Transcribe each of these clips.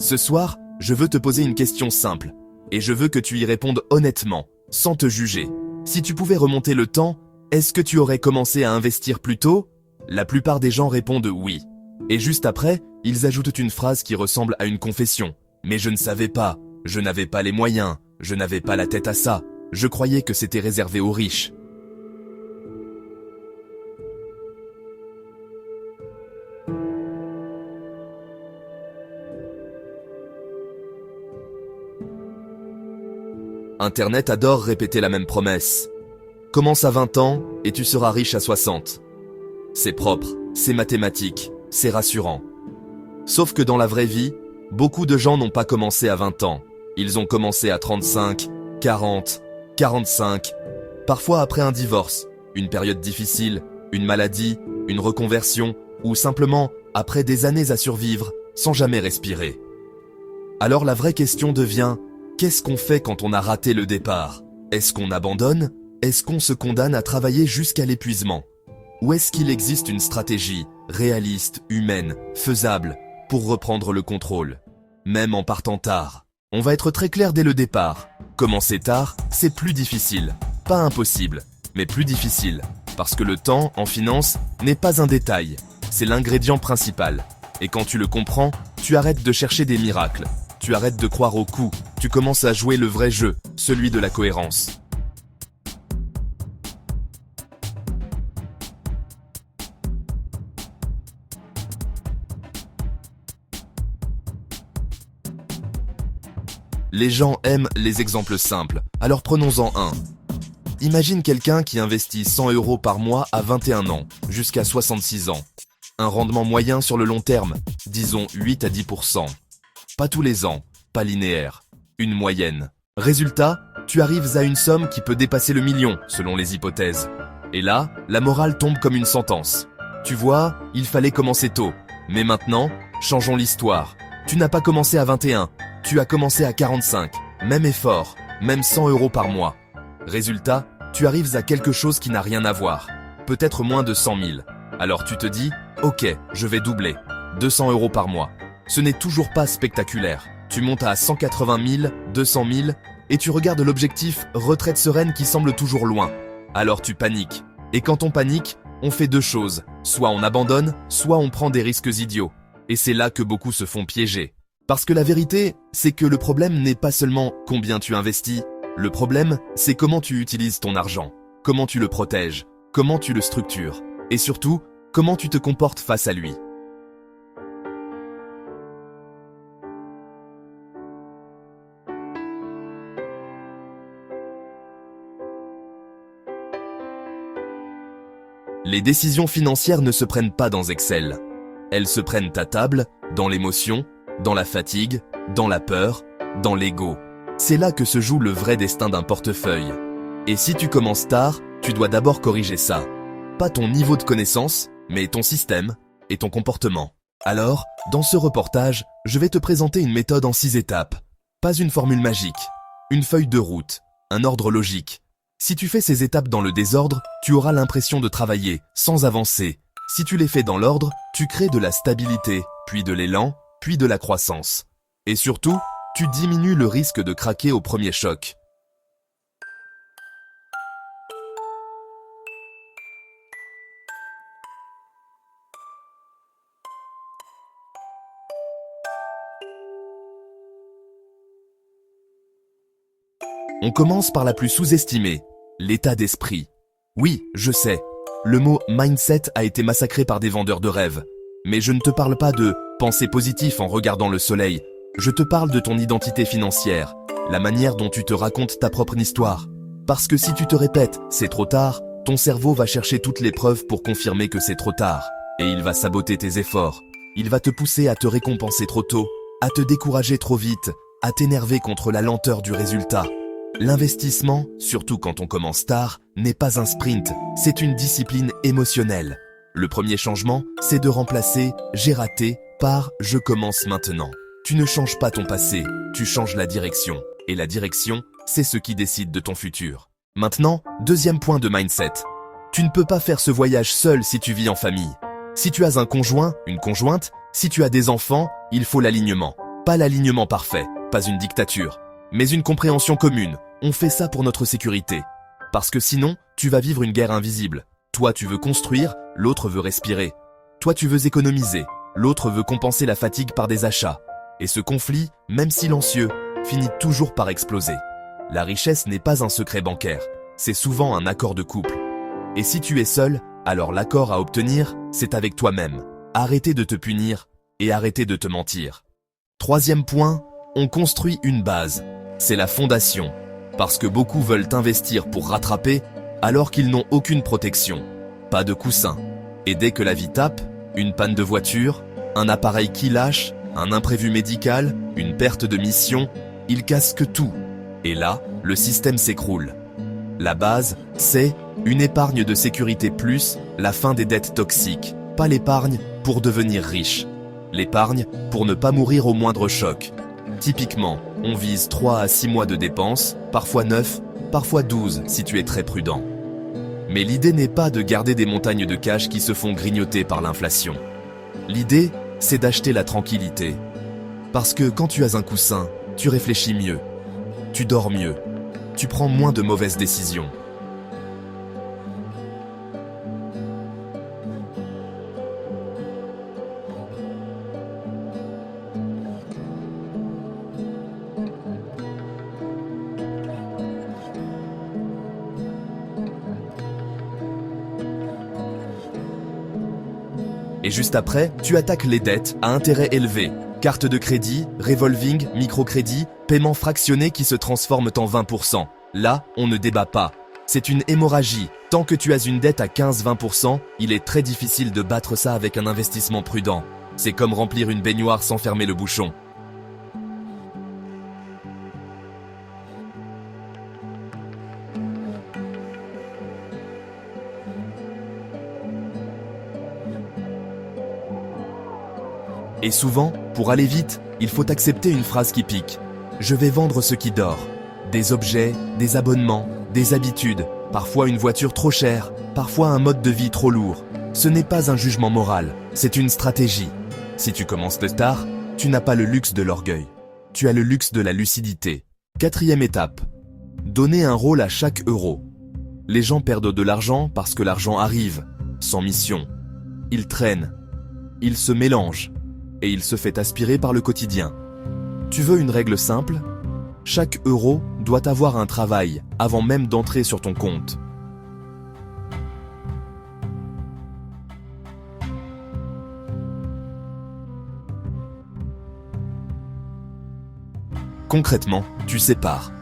Ce soir, je veux te poser une question simple, et je veux que tu y répondes honnêtement, sans te juger. Si tu pouvais remonter le temps, est-ce que tu aurais commencé à investir plus tôt? La plupart des gens répondent oui. Et juste après, ils ajoutent une phrase qui ressemble à une confession. Mais je ne savais pas, je n'avais pas les moyens, je n'avais pas la tête à ça, je croyais que c'était réservé aux riches. Internet adore répéter la même promesse. Commence à 20 ans et tu seras riche à 60. C'est propre, c'est mathématique, c'est rassurant. Sauf que dans la vraie vie, beaucoup de gens n'ont pas commencé à 20 ans. Ils ont commencé à 35, 40, 45, parfois après un divorce, une période difficile, une maladie, une reconversion, ou simplement après des années à survivre sans jamais respirer. Alors la vraie question devient: qu'est-ce qu'on fait quand on a raté le départ? Est-ce qu'on abandonne? Est-ce qu'on se condamne à travailler jusqu'à l'épuisement? Ou est-ce qu'il existe une stratégie, réaliste, humaine, faisable, pour reprendre le contrôle? Même en partant tard. On va être très clair dès le départ. Commencer tard, c'est plus difficile. Pas impossible, mais plus difficile. Parce que le temps, en finance, n'est pas un détail. C'est l'ingrédient principal. Et quand tu le comprends, tu arrêtes de chercher des miracles. Tu arrêtes de croire au coup, tu commences à jouer le vrai jeu, celui de la cohérence. Les gens aiment les exemples simples, alors prenons-en un. Imagine quelqu'un qui investit 100 € par mois à 21 ans, jusqu'à 66 ans. Un rendement moyen sur le long terme, disons 8 à 10%. Pas tous les ans, pas linéaire, une moyenne. Résultat, tu arrives à une somme qui peut dépasser le million, selon les hypothèses. Et là, la morale tombe comme une sentence. Tu vois, il fallait commencer tôt. Mais maintenant, changeons l'histoire. Tu n'as pas commencé à 21, tu as commencé à 45. Même effort, même 100 € par mois. Résultat, tu arrives à quelque chose qui n'a rien à voir. Peut-être moins de 100 000. Alors tu te dis, ok, je vais doubler. 200 € par mois. Ce n'est toujours pas spectaculaire. Tu montes à 180 000, 200 000, et tu regardes l'objectif retraite sereine qui semble toujours loin. Alors tu paniques. Et quand on panique, on fait deux choses. Soit on abandonne, soit on prend des risques idiots. Et c'est là que beaucoup se font piéger. Parce que la vérité, c'est que le problème n'est pas seulement combien tu investis. Le problème, c'est comment tu utilises ton argent. Comment tu le protèges. Comment tu le structures. Et surtout, comment tu te comportes face à lui. Les décisions financières ne se prennent pas dans Excel. Elles se prennent à table, dans l'émotion, dans la fatigue, dans la peur, dans l'ego. C'est là que se joue le vrai destin d'un portefeuille. Et si tu commences tard, tu dois d'abord corriger ça. Pas ton niveau de connaissance, mais ton système et ton comportement. Alors, dans ce reportage, je vais te présenter une méthode en 6 étapes. Pas une formule magique, une feuille de route, un ordre logique. Si tu fais ces étapes dans le désordre, tu auras l'impression de travailler, sans avancer. Si tu les fais dans l'ordre, tu crées de la stabilité, puis de l'élan, puis de la croissance. Et surtout, tu diminues le risque de craquer au premier choc. On commence par la plus sous-estimée, l'état d'esprit. Oui, je sais, le mot « mindset » a été massacré par des vendeurs de rêves. Mais je ne te parle pas de « penser positif en regardant le soleil ». Je te parle de ton identité financière, la manière dont tu te racontes ta propre histoire. Parce que si tu te répètes « c'est trop tard », ton cerveau va chercher toutes les preuves pour confirmer que c'est trop tard. Et il va saboter tes efforts. Il va te pousser à te récompenser trop tôt, à te décourager trop vite, à t'énerver contre la lenteur du résultat. L'investissement, surtout quand on commence tard, n'est pas un sprint, c'est une discipline émotionnelle. Le premier changement, c'est de remplacer « j'ai raté » par « je commence maintenant ». Tu ne changes pas ton passé, tu changes la direction. Et la direction, c'est ce qui décide de ton futur. Maintenant, deuxième point de mindset. Tu ne peux pas faire ce voyage seul si tu vis en famille. Si tu as un conjoint, une conjointe, si tu as des enfants, il faut l'alignement. Pas l'alignement parfait, pas une dictature, mais une compréhension commune. On fait ça pour notre sécurité. Parce que sinon, tu vas vivre une guerre invisible. Toi, tu veux construire, l'autre veut respirer. Toi, tu veux économiser, l'autre veut compenser la fatigue par des achats. Et ce conflit, même silencieux, finit toujours par exploser. La richesse n'est pas un secret bancaire, c'est souvent un accord de couple. Et si tu es seul, alors l'accord à obtenir, c'est avec toi-même. Arrêtez de te punir et arrêtez de te mentir. Troisième point, on construit une base. C'est la fondation. Parce que beaucoup veulent investir pour rattraper, alors qu'ils n'ont aucune protection. Pas de coussin. Et dès que la vie tape, une panne de voiture, un appareil qui lâche, un imprévu médical, une perte de mission, ils casquent tout. Et là, le système s'écroule. La base, c'est une épargne de sécurité plus la fin des dettes toxiques. Pas l'épargne pour devenir riche. L'épargne pour ne pas mourir au moindre choc. Typiquement, on vise 3 à 6 mois de dépenses, parfois 9, parfois 12 si tu es très prudent. Mais l'idée n'est pas de garder des montagnes de cash qui se font grignoter par l'inflation. L'idée, c'est d'acheter la tranquillité. Parce que quand tu as un coussin, tu réfléchis mieux, tu dors mieux, tu prends moins de mauvaises décisions. Et juste après, tu attaques les dettes à intérêt élevé. Carte de crédit, revolving, microcrédit, paiements fractionnés qui se transforment en 20%. Là, on ne débat pas. C'est une hémorragie. Tant que tu as une dette à 15-20%, il est très difficile de battre ça avec un investissement prudent. C'est comme remplir une baignoire sans fermer le bouchon. Et souvent, pour aller vite, il faut accepter une phrase qui pique. Je vais vendre ce qui dort. Des objets, des abonnements, des habitudes, parfois une voiture trop chère, parfois un mode de vie trop lourd. Ce n'est pas un jugement moral, c'est une stratégie. Si tu commences tard, tu n'as pas le luxe de l'orgueil. Tu as le luxe de la lucidité. Quatrième étape. Donner un rôle à chaque euro. Les gens perdent de l'argent parce que l'argent arrive, sans mission. Il traîne, il se mélange. Et il se fait aspirer par le quotidien. Tu veux une règle simple? Chaque euro doit avoir un travail avant même d'entrer sur ton compte. Concrètement, tu sépares.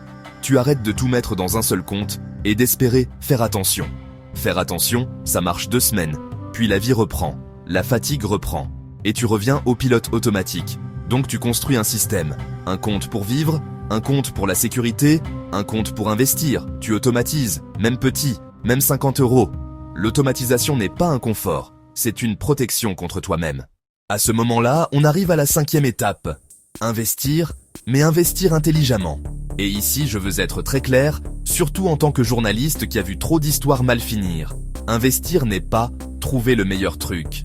Tu arrêtes de tout mettre dans un seul compte et d'espérer faire attention. Faire attention, ça marche 2 semaines, puis la vie reprend, la fatigue reprend. Et tu reviens au pilote automatique. Donc tu construis un système. Un compte pour vivre, un compte pour la sécurité, un compte pour investir. Tu automatises, même petit, même 50 €. L'automatisation n'est pas un confort, c'est une protection contre toi-même. À ce moment-là, on arrive à la 5e étape. Investir, mais investir intelligemment. Et ici, je veux être très clair, surtout en tant que journaliste qui a vu trop d'histoires mal finir. Investir n'est pas trouver le meilleur truc.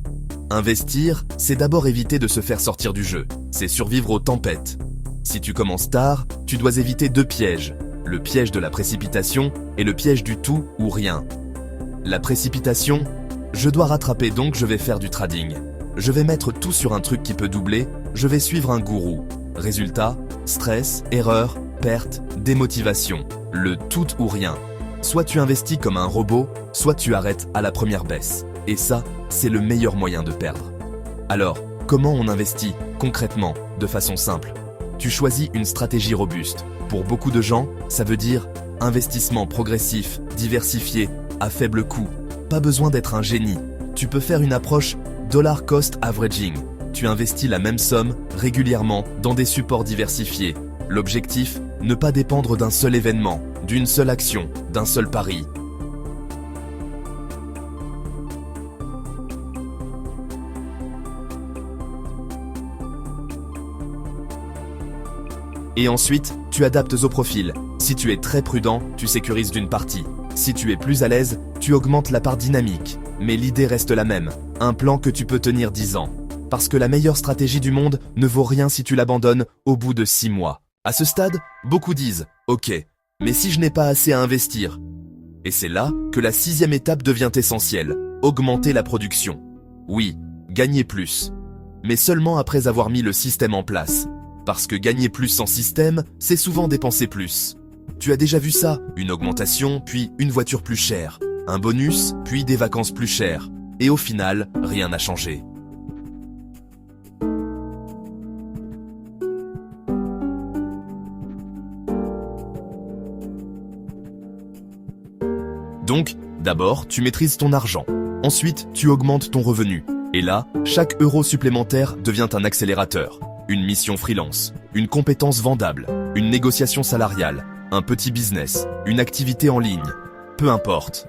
Investir, c'est d'abord éviter de se faire sortir du jeu. C'est survivre aux tempêtes. Si tu commences tard, tu dois éviter 2 pièges. Le piège de la précipitation et le piège du tout ou rien. La précipitation, je dois rattraper donc je vais faire du trading. Je vais mettre tout sur un truc qui peut doubler, je vais suivre un gourou. Résultat, stress, erreur, perte, démotivation. Le tout ou rien. Soit tu investis comme un robot, soit tu arrêtes à la première baisse. Et ça, c'est le meilleur moyen de perdre. Alors, comment on investit, concrètement, de façon simple? Tu choisis une stratégie robuste. Pour beaucoup de gens, ça veut dire investissement progressif, diversifié, à faible coût. Pas besoin d'être un génie. Tu peux faire une approche dollar cost averaging. Tu investis la même somme régulièrement dans des supports diversifiés. L'objectif, ne pas dépendre d'un seul événement, d'une seule action, d'un seul pari. Et ensuite, tu adaptes au profil. Si tu es très prudent, tu sécurises d'une partie. Si tu es plus à l'aise, tu augmentes la part dynamique. Mais l'idée reste la même. Un plan que tu peux tenir 10 ans. Parce que la meilleure stratégie du monde ne vaut rien si tu l'abandonnes au bout de 6 mois. À ce stade, beaucoup disent « Ok, mais si je n'ai pas assez à investir ?» Et c'est là que la 6e étape devient essentielle, augmenter la production. Oui, gagner plus. Mais seulement après avoir mis le système en place. Parce que gagner plus sans système, c'est souvent dépenser plus. Tu as déjà vu ça, une augmentation, puis une voiture plus chère, un bonus, puis des vacances plus chères. Et au final, rien n'a changé. Donc, d'abord, tu maîtrises ton argent. Ensuite, tu augmentes ton revenu. Et là, chaque euro supplémentaire devient un accélérateur. Une mission freelance, une compétence vendable, une négociation salariale, un petit business, une activité en ligne. Peu importe.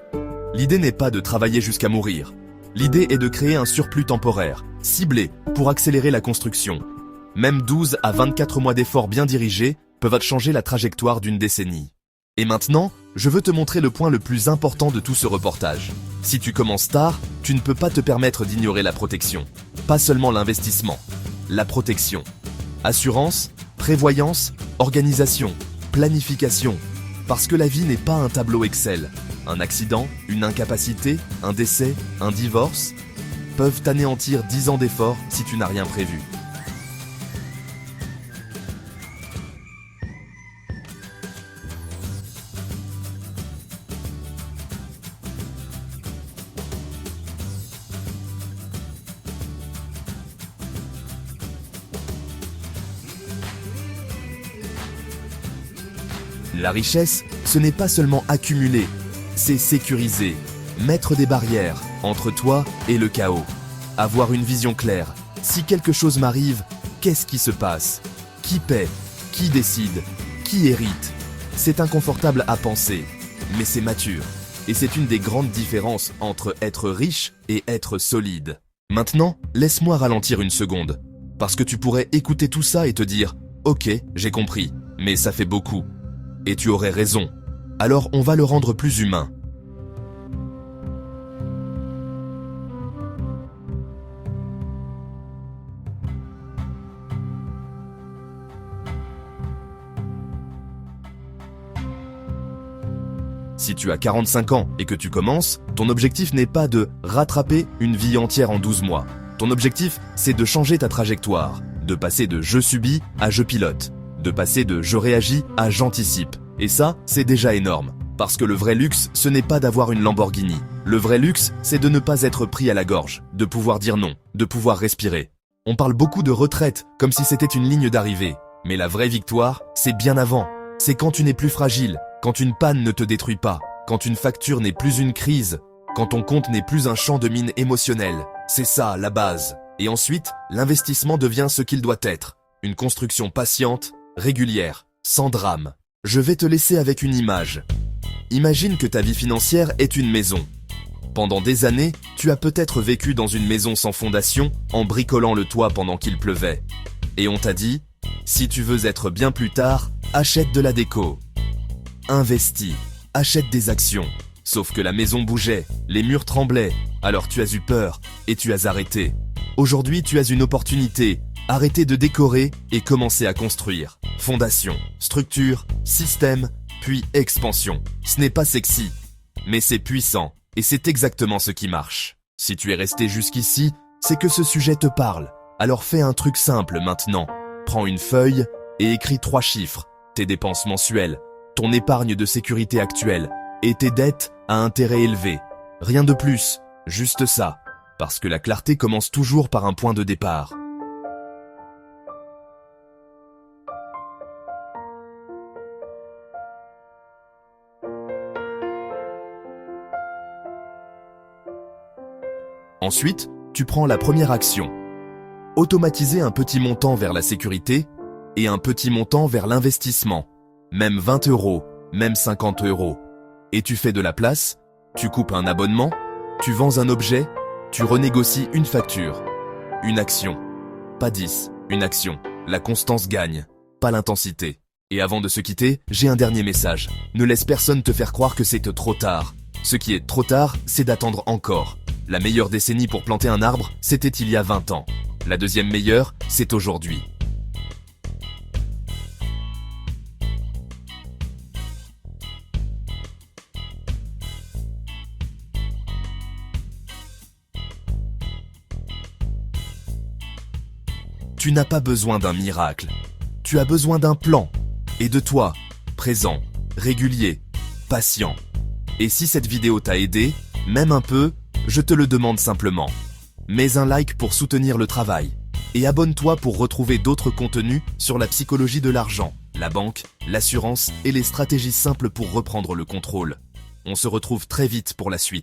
L'idée n'est pas de travailler jusqu'à mourir. L'idée est de créer un surplus temporaire, ciblé, pour accélérer la construction. Même 12 à 24 mois d'efforts bien dirigés peuvent changer la trajectoire d'une décennie. Et maintenant, je veux te montrer le point le plus important de tout ce reportage. Si tu commences tard, tu ne peux pas te permettre d'ignorer la protection. Pas seulement l'investissement, la protection. Assurance, prévoyance, organisation, planification. Parce que la vie n'est pas un tableau Excel. Un accident, une incapacité, un décès, un divorce peuvent t'anéantir 10 ans d'efforts si tu n'as rien prévu. La richesse, ce n'est pas seulement accumuler, c'est sécuriser, mettre des barrières entre toi et le chaos. Avoir une vision claire. Si quelque chose m'arrive, qu'est-ce qui se passe? Qui paie? Qui décide? Qui hérite? C'est inconfortable à penser, mais c'est mature. Et c'est une des grandes différences entre être riche et être solide. Maintenant, laisse-moi ralentir une seconde. Parce que tu pourrais écouter tout ça et te dire « Ok, j'ai compris, mais ça fait beaucoup. » Et tu aurais raison. Alors on va le rendre plus humain. Si tu as 45 ans et que tu commences, ton objectif n'est pas de rattraper une vie entière en 12 mois. Ton objectif, c'est de changer ta trajectoire, de passer de « je subis » à « je pilote », de passer de « je réagis » à « j'anticipe ». Et ça, c'est déjà énorme. Parce que le vrai luxe, ce n'est pas d'avoir une Lamborghini. Le vrai luxe, c'est de ne pas être pris à la gorge, de pouvoir dire non, de pouvoir respirer. On parle beaucoup de retraite, comme si c'était une ligne d'arrivée. Mais la vraie victoire, c'est bien avant. C'est quand tu n'es plus fragile, quand une panne ne te détruit pas, quand une facture n'est plus une crise, quand ton compte n'est plus un champ de mine émotionnel. C'est ça, la base. Et ensuite, l'investissement devient ce qu'il doit être. Une construction patiente, régulière, sans drame. Je vais te laisser avec une image. Imagine que ta vie financière est une maison. Pendant des années, tu as peut-être vécu dans une maison sans fondation, en bricolant le toit pendant qu'il pleuvait. Et on t'a dit, si tu veux être bien plus tard, achète de la déco. Investis, achète des actions. Sauf que la maison bougeait, les murs tremblaient, alors tu as eu peur et tu as arrêté. Aujourd'hui, tu as une opportunité. Arrêtez de décorer et commencez à construire. Fondation, structure, système, puis expansion. Ce n'est pas sexy, mais c'est puissant. Et c'est exactement ce qui marche. Si tu es resté jusqu'ici, c'est que ce sujet te parle. Alors fais un truc simple maintenant. Prends une feuille et écris 3 chiffres. Tes dépenses mensuelles, ton épargne de sécurité actuelle et tes dettes à intérêt élevé. Rien de plus, juste ça. Parce que la clarté commence toujours par un point de départ. Ensuite, tu prends la première action. Automatiser un petit montant vers la sécurité et un petit montant vers l'investissement. Même 20 €, même 50 €. Et tu fais de la place, tu coupes un abonnement, tu vends un objet, tu renégocies une facture. Une action. Pas 10, une action. La constance gagne, pas l'intensité. Et avant de se quitter, j'ai un dernier message. Ne laisse personne te faire croire que c'est trop tard. Ce qui est trop tard, c'est d'attendre encore. La meilleure décennie pour planter un arbre, c'était il y a 20 ans. La deuxième meilleure, c'est aujourd'hui. Tu n'as pas besoin d'un miracle. Tu as besoin d'un plan. Et de toi, présent, régulier, patient. Et si cette vidéo t'a aidé, même un peu, je te le demande simplement. Mets un like pour soutenir le travail. Et abonne-toi pour retrouver d'autres contenus sur la psychologie de l'argent, la banque, l'assurance et les stratégies simples pour reprendre le contrôle. On se retrouve très vite pour la suite.